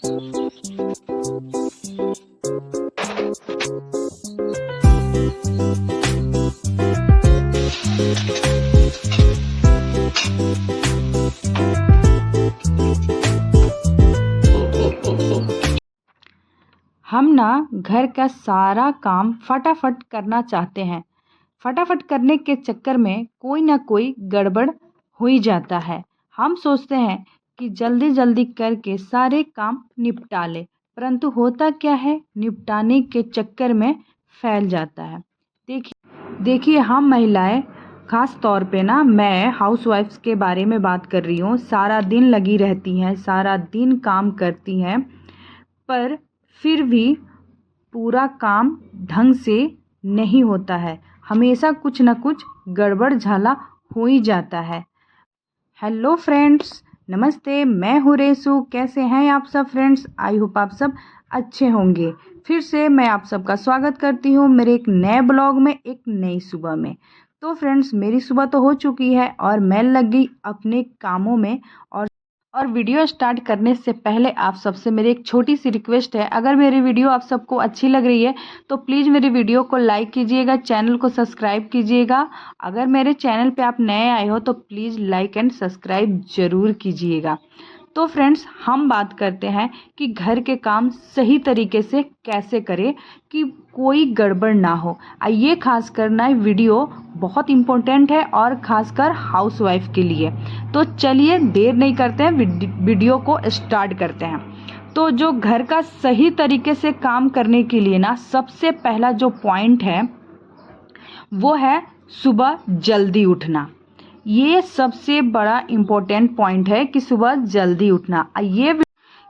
हम ना घर का सारा काम फटाफट करना चाहते हैं। फटाफट करने के चक्कर में कोई ना कोई गड़बड़ हो ही जाता है। हम सोचते हैं कि जल्दी जल्दी करके सारे काम निपटा ले, परंतु होता क्या है, निपटाने के चक्कर में फैल जाता है। देखिए हम महिलाएं, ख़ास तौर पे ना मैं हाउसवाइफ्स के बारे में बात कर रही हूँ। सारा दिन लगी रहती हैं, सारा दिन काम करती हैं, पर फिर भी पूरा काम ढंग से नहीं होता है। हमेशा कुछ न कुछ गड़बड़ झाला हो ही जाता है। हेलो फ्रेंड्स, नमस्ते, मैं हूँ रेसू। कैसे हैं आप सब फ्रेंड्स? आई होप आप सब अच्छे होंगे। फिर से मैं आप सबका स्वागत करती हूँ मेरे एक नए ब्लॉग में, एक नई सुबह में। तो फ्रेंड्स, मेरी सुबह तो हो चुकी है और मैं लग गई अपने कामों में। और वीडियो स्टार्ट करने से पहले आप सबसे मेरी एक छोटी सी रिक्वेस्ट है, अगर मेरी वीडियो आप सबको अच्छी लग रही है तो प्लीज़ मेरी वीडियो को लाइक कीजिएगा, चैनल को सब्सक्राइब कीजिएगा। अगर मेरे चैनल पे आप नए आए हो तो प्लीज़ लाइक एंड सब्सक्राइब ज़रूर कीजिएगा। तो फ्रेंड्स, हम बात करते हैं कि घर के काम सही तरीके से कैसे करें कि कोई गड़बड़ ना हो। ये खास करना वीडियो बहुत इम्पोर्टेंट है और ख़ासकर हाउसवाइफ के लिए। तो चलिए देर नहीं करते हैं, वीडियो को स्टार्ट करते हैं। तो जो घर का सही तरीके से काम करने के लिए ना, सबसे पहला जो पॉइंट है वो है सुबह जल्दी उठना। ये सबसे बड़ा इम्पोर्टेंट पॉइंट है कि सुबह जल्दी उठना।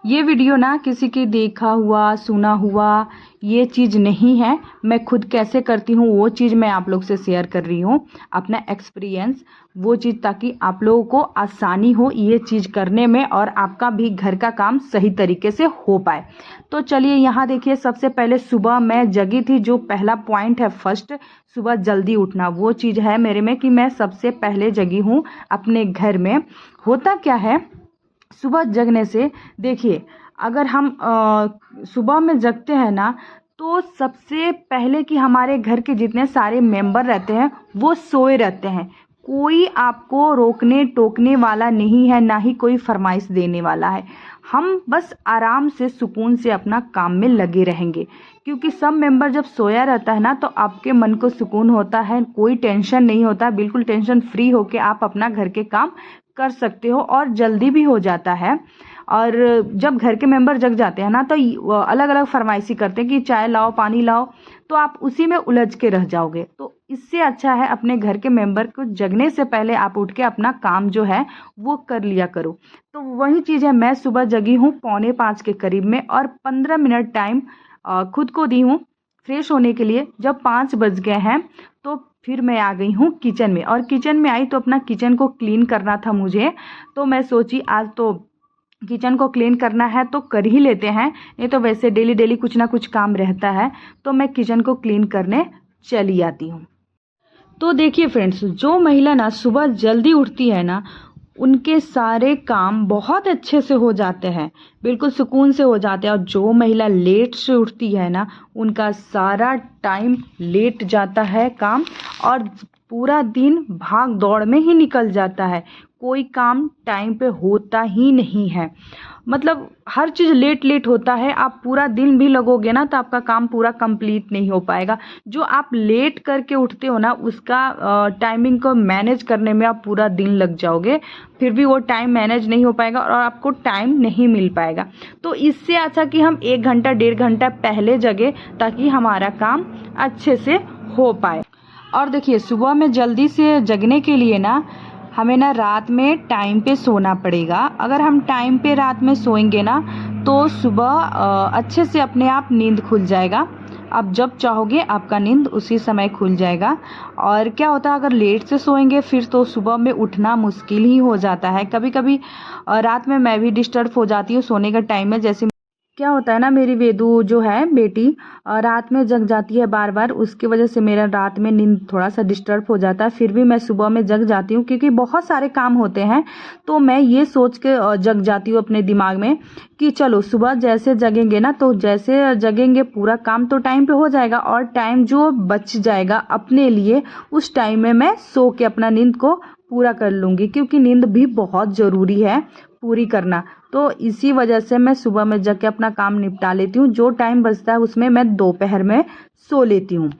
ये वीडियो ना किसी की देखा हुआ सुना हुआ ये चीज़ नहीं है। मैं खुद कैसे करती हूँ वो चीज़ मैं आप लोग से शेयर कर रही हूँ, अपना एक्सपीरियंस वो चीज़, ताकि आप लोगों को आसानी हो ये चीज़ करने में और आपका भी घर का काम सही तरीके से हो पाए। तो चलिए यहाँ देखिए, सबसे पहले सुबह मैं जगी थी। जो पहला पॉइंट है फर्स्ट, सुबह जल्दी उठना, वो चीज़ है मेरे में कि मैं सबसे पहले जगी हूँ अपने घर में। होता क्या है सुबह जगने से, देखिए अगर हम सुबह में जगते हैं ना, तो सबसे पहले कि हमारे घर के जितने सारे मेंबर रहते हैं वो सोए रहते हैं। कोई आपको रोकने टोकने वाला नहीं है, ना ही कोई फरमाइश देने वाला है। हम बस आराम से सुकून से अपना काम में लगे रहेंगे, क्योंकि सब मेंबर जब सोया रहता है ना तो आपके मन को सुकून होता है, कोई टेंशन नहीं होता, बिल्कुल टेंशन फ्री होके आप अपना घर के काम कर सकते हो और जल्दी भी हो जाता है। और जब घर के मेंबर जग जाते हैं ना तो अलग अलग फरमाइशी करते हैं कि चाय लाओ, पानी लाओ, तो आप उसी में उलझ के रह जाओगे। तो इससे अच्छा है अपने घर के मेंबर को जगने से पहले आप उठ के अपना काम जो है वो कर लिया करो। तो वही चीज़ है, मैं सुबह जगी हूँ 4:45 के करीब में और 15 मिनट टाइम खुद को दी हूँ फ्रेश होने के लिए। जब 5 बज गए हैं तो फिर मैं आ गई हूँ किचन में, और किचन में आई तो अपना किचन को क्लीन करना था मुझे। तो मैं सोची आज तो किचन को क्लीन करना है तो कर ही लेते हैं, नहीं तो वैसे डेली डेली कुछ ना कुछ काम रहता है। तो मैं किचन को क्लीन करने चली आती हूँ। तो देखिए फ्रेंड्स, जो महिला ना सुबह जल्दी उठती है ना, उनके सारे काम बहुत अच्छे से हो जाते हैं, बिल्कुल सुकून से हो जाते हैं। और जो महिला लेट से उठती है ना, उनका सारा टाइम लेट जाता है काम, और पूरा दिन भाग दौड़ में ही निकल जाता है। कोई काम टाइम पे होता ही नहीं है, मतलब हर चीज़ लेट लेट होता है। आप पूरा दिन भी लगोगे ना तो आपका काम पूरा कंप्लीट नहीं हो पाएगा। जो आप लेट करके उठते हो ना, उसका टाइमिंग को मैनेज करने में आप पूरा दिन लग जाओगे, फिर भी वो टाइम मैनेज नहीं हो पाएगा और आपको टाइम नहीं मिल पाएगा। तो इससे अच्छा कि हम 1 घंटा 1.5 घंटा पहले जगे, ताकि हमारा काम अच्छे से हो पाए। और देखिए सुबह में जल्दी से जगने के लिए ना, हमें ना रात में टाइम पे सोना पड़ेगा। अगर हम टाइम पे रात में सोएंगे ना तो सुबह अच्छे से अपने आप नींद खुल जाएगा। आप जब चाहोगे आपका नींद उसी समय खुल जाएगा। और क्या होता है, अगर लेट से सोएंगे फिर तो सुबह में उठना मुश्किल ही हो जाता है। कभी कभी रात में मैं भी डिस्टर्ब हो जाती हूँ सोने के टाइम में। जैसे क्या होता है ना, मेरी वेदू जो है बेटी रात में जग जाती है बार बार, उसकी वजह से मेरा रात में नींद थोड़ा सा डिस्टर्ब हो जाता है। फिर भी मैं सुबह में जग जाती हूँ क्योंकि बहुत सारे काम होते हैं। तो मैं ये सोच के जग जाती हूँ अपने दिमाग में कि चलो सुबह जैसे जगेंगे ना, तो जैसे जगेंगे पूरा काम तो टाइम पे हो जाएगा, और टाइम जो बच जाएगा अपने लिए उस टाइम में मैं सो के अपना नींद को पूरा कर लूँगी, क्योंकि नींद भी बहुत ज़रूरी है पूरी करना। तो इसी वजह से मैं सुबह में जग के अपना काम निपटा लेती हूँ। जो टाइम बचता है उसमें मैं दोपहर में सो लेती हूँ।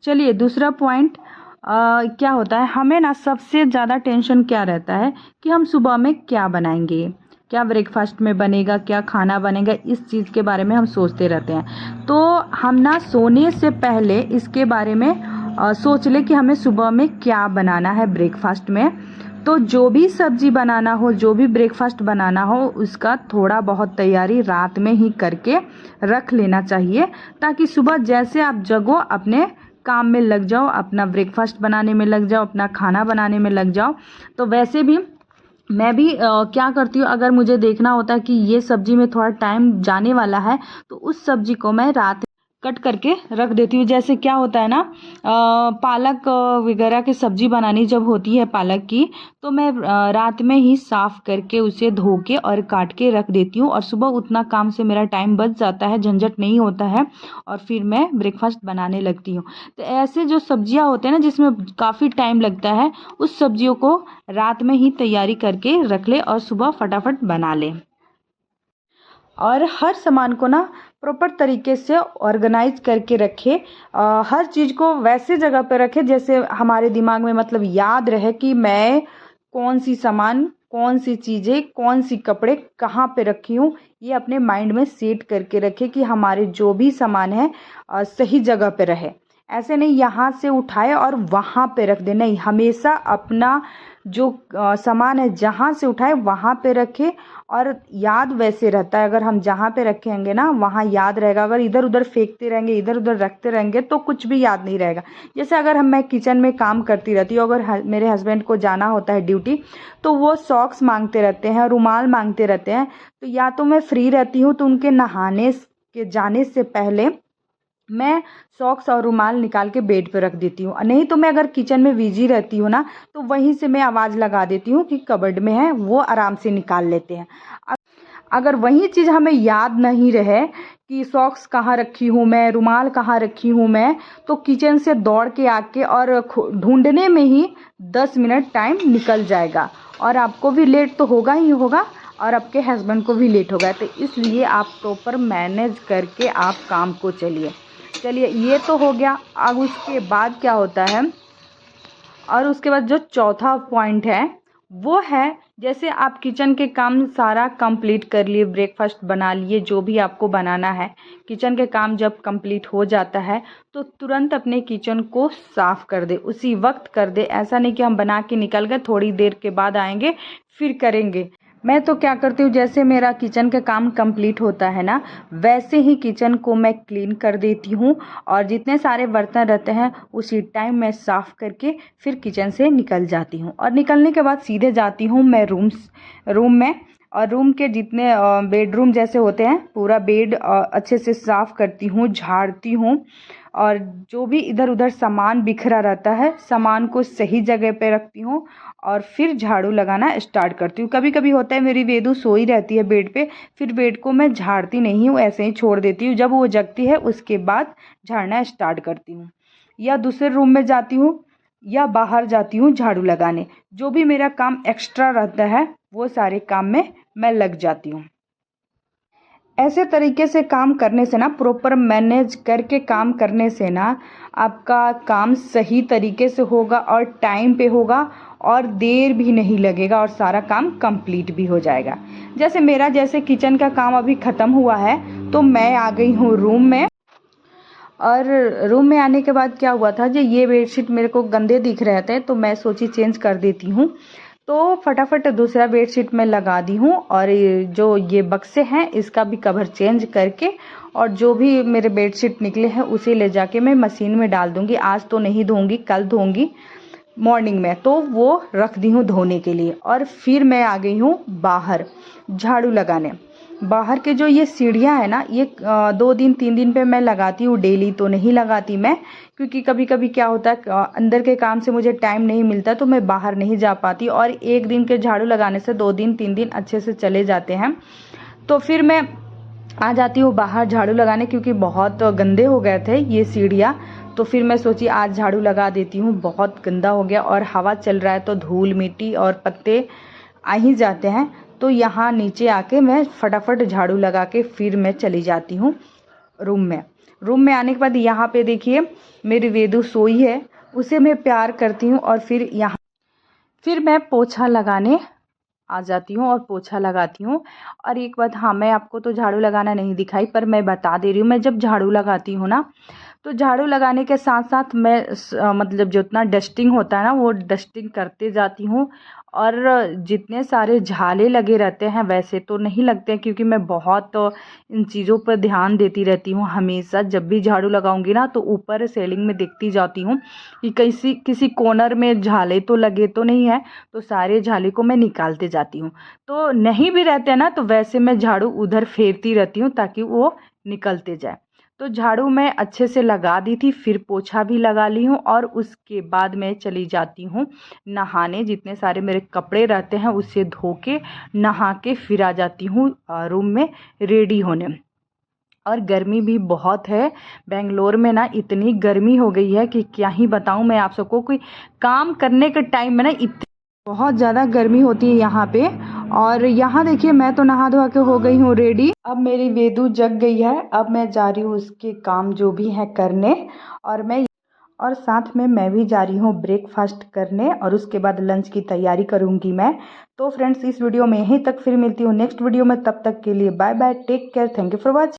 चलिए दूसरा पॉइंट क्या होता है, हमें ना सबसे ज़्यादा टेंशन क्या रहता है कि हम सुबह में क्या बनाएंगे, क्या ब्रेकफास्ट में बनेगा, क्या खाना बनेगा, इस चीज़ के बारे में हम सोचते रहते हैं। तो हम ना सोने से पहले इसके बारे में सोच ले कि हमें सुबह में क्या बनाना है ब्रेकफास्ट में। तो जो भी सब्जी बनाना हो, जो भी ब्रेकफास्ट बनाना हो, उसका थोड़ा बहुत तैयारी रात में ही करके रख लेना चाहिए, ताकि सुबह जैसे आप जगो अपने काम में लग जाओ, अपना ब्रेकफास्ट बनाने में लग जाओ, अपना खाना बनाने में लग जाओ। तो वैसे भी मैं भी क्या करती हूँ, अगर मुझे देखना होता है कि ये सब्जी में थोड़ा टाइम जाने वाला है, तो उस सब्जी को मैं रात कट करके रख देती हूँ। जैसे क्या होता है ना, पालक वगैरह की सब्जी बनानी जब होती है पालक की, तो मैं रात में ही साफ़ करके उसे धो के और काट के रख देती हूँ, और सुबह उतना काम से मेरा टाइम बच जाता है, झंझट नहीं होता है, और फिर मैं ब्रेकफास्ट बनाने लगती हूँ। तो ऐसे जो सब्जियाँ होते हैं ना जिसमें काफ़ी टाइम लगता है, उस सब्जियों को रात में ही तैयारी करके रख ले और सुबह फटाफट बना ले। और हर सामान को ना प्रॉपर तरीके से ऑर्गेनाइज करके रखे, हर चीज़ को वैसे जगह पर रखे जैसे हमारे दिमाग में मतलब याद रहे कि मैं कौन सी सामान, कौन सी चीज़ें, कौन सी कपड़े कहाँ पे रखी हूँ। ये अपने माइंड में सेट करके रखे कि हमारे जो भी सामान है सही जगह पे रहे। ऐसे नहीं यहाँ से उठाए और वहाँ पे रख दे, नहीं, हमेशा अपना जो सामान है जहाँ से उठाए वहाँ पे रखे, और याद वैसे रहता है। अगर हम जहाँ पे रखेंगे ना वहाँ याद रहेगा, अगर इधर उधर फेंकते रहेंगे, इधर उधर रखते रहेंगे तो कुछ भी याद नहीं रहेगा। जैसे अगर मैं किचन में काम करती रहती हूँ, अगर मेरे हस्बैंड को जाना होता है ड्यूटी, तो वो सॉक्स मांगते रहते हैं, रुमाल मांगते रहते हैं, तो या तो मैं फ्री रहती हूँ तो उनके नहाने के जाने से पहले मैं सॉक्स और रुमाल निकाल के बेड पे रख देती हूँ। नहीं तो मैं अगर किचन में बिजी रहती हूँ ना, तो वहीं से मैं आवाज़ लगा देती हूँ कि कबर्ड में है, वो आराम से निकाल लेते हैं। अगर वही चीज़ हमें याद नहीं रहे कि सॉक्स कहाँ रखी हूँ मैं, रुमाल कहाँ रखी हूँ मैं, तो किचन से दौड़ के आके और ढूंढने में ही 10 मिनट टाइम निकल जाएगा, और आपको भी लेट तो होगा ही होगा, और आपके हस्बैंड को भी लेट होगा। तो इसलिए आप प्रॉपर मैनेज करके आप काम को चलिए ये तो हो गया। अब उसके बाद क्या होता है, और उसके बाद जो चौथा पॉइंट है वो है, जैसे आप किचन के काम सारा कंप्लीट कर लिए, ब्रेकफास्ट बना लिए, जो भी आपको बनाना है, किचन के काम जब कंप्लीट हो जाता है तो तुरंत अपने किचन को साफ़ कर दे, उसी वक्त कर दे। ऐसा नहीं कि हम बना के निकल गए, थोड़ी देर के बाद आएंगे फिर करेंगे। मैं तो क्या करती हूँ, जैसे मेरा किचन का काम कंप्लीट होता है ना, वैसे ही किचन को मैं क्लीन कर देती हूँ, और जितने सारे बर्तन रहते हैं उसी टाइम मैं साफ़ करके फिर किचन से निकल जाती हूँ। और निकलने के बाद सीधे जाती हूँ मैं रूम में, और रूम के जितने बेडरूम जैसे होते हैं पूरा बेड अच्छे से साफ़ करती हूँ, झाड़ती हूँ, और जो भी इधर उधर सामान बिखरा रहता है सामान को सही जगह पे रखती हूँ, और फिर झाड़ू लगाना स्टार्ट करती हूँ। कभी कभी होता है मेरी वेदू सोई रहती है बेड पे, फिर बेड को मैं झाड़ती नहीं हूँ, ऐसे ही छोड़ देती हूँ। जब वो जगती है उसके बाद झाड़ना स्टार्ट करती हूँ, या दूसरे रूम में जाती हूँ या बाहर जाती हूँ झाड़ू लगाने। जो भी मेरा काम एक्स्ट्रा रहता है वो सारे काम में मैं लग जाती हूँ। ऐसे तरीके से काम करने से ना, प्रॉपर मैनेज करके काम करने से ना, आपका काम सही तरीके से होगा और टाइम पे होगा, और देर भी नहीं लगेगा, और सारा काम कंप्लीट भी हो जाएगा। जैसे मेरा किचन का काम अभी ख़त्म हुआ है, तो मैं आ गई हूँ रूम में, और रूम में आने के बाद क्या हुआ था, जो ये बेडशीट मेरे को गंदे दिख रहे थे, तो मैं सोची चेंज कर देती हूँ। तो फटाफट दूसरा बेडशीट में लगा दी हूँ, और जो ये बक्से हैं इसका भी कवर चेंज करके, और जो भी मेरे बेडशीट निकले हैं उसे ले जाके मैं मशीन में डाल दूँगी। आज तो नहीं धोऊँगी, कल धोऊँगी मॉर्निंग में, तो वो रख दी हूँ धोने के लिए। और फिर मैं आ गई हूँ बाहर झाड़ू लगाने। बाहर के जो ये सीढ़ियाँ है ना, ये 2 दिन 3 दिन पे मैं लगाती हूँ, डेली तो नहीं लगाती मैं, क्योंकि कभी कभी क्या होता है अंदर के काम से मुझे टाइम नहीं मिलता तो मैं बाहर नहीं जा पाती, और एक दिन के झाड़ू लगाने से 2 दिन 3 दिन अच्छे से चले जाते हैं। तो फिर मैं आ जाती हूँ बाहर झाड़ू लगाने, क्योंकि बहुत गंदे हो गए थे ये सीढ़ियाँ। तो फिर मैं सोची आज झाड़ू लगा देती हूँ, बहुत गंदा हो गया, और हवा चल रहा है तो धूल मिट्टी और पत्ते आ ही जाते हैं। तो यहाँ नीचे आके मैं फटाफट झाड़ू लगा के फिर मैं चली जाती हूँ रूम में आने के बाद यहाँ पे देखिए मेरी वेदू सोई है, उसे मैं प्यार करती हूँ, और फिर मैं पोछा लगाने आ जाती हूँ और पोछा लगाती हूँ। और एक बात, हाँ, मैं आपको तो झाड़ू लगाना नहीं दिखाई, पर मैं बता दे रही हूँ, मैं जब झाड़ू लगाती हूँ ना, तो झाड़ू लगाने के साथ साथ मैं मतलब जितना डस्टिंग होता है ना वो डस्टिंग करते जाती हूँ। और जितने सारे झाले लगे रहते हैं वैसे तो नहीं लगते हैं, क्योंकि मैं बहुत इन चीज़ों पर ध्यान देती रहती हूँ। हमेशा जब भी झाड़ू लगाऊंगी ना तो ऊपर सेलिंग में देखती जाती हूँ कि किसी कॉर्नर में झाले तो लगे तो नहीं है, तो सारे झाले को मैं निकालते जाती हूँ। तो नहीं भी रहते ना तो वैसे मैं झाड़ू उधर फेरती रहती हूँ ताकि वो निकलते जाए। तो झाड़ू मैं अच्छे से लगा दी थी, फिर पोछा भी लगा ली हूँ, और उसके बाद मैं चली जाती हूँ नहाने। जितने सारे मेरे कपड़े रहते हैं उसे धो के नहा के फिर आ जाती हूँ रूम में रेडी होने। और गर्मी भी बहुत है बेंगलोर में ना, इतनी गर्मी हो गई है कि क्या ही बताऊँ मैं आप सबको। कोई काम करने के टाइम में ना बहुत ज़्यादा गर्मी होती है यहाँ पे। और यहाँ देखिए मैं तो नहा धोआ के हो गई हूँ रेडी। अब मेरी वेदू जग गई है, अब मैं जा रही हूँ उसके काम जो भी है करने, और साथ में मैं भी जा रही हूँ ब्रेकफास्ट करने, और उसके बाद लंच की तैयारी करूँगी मैं। तो फ्रेंड्स इस वीडियो में यहीं तक, फिर मिलती हूँ नेक्स्ट वीडियो में, तब तक के लिए bye bye, take care, thank you for watching.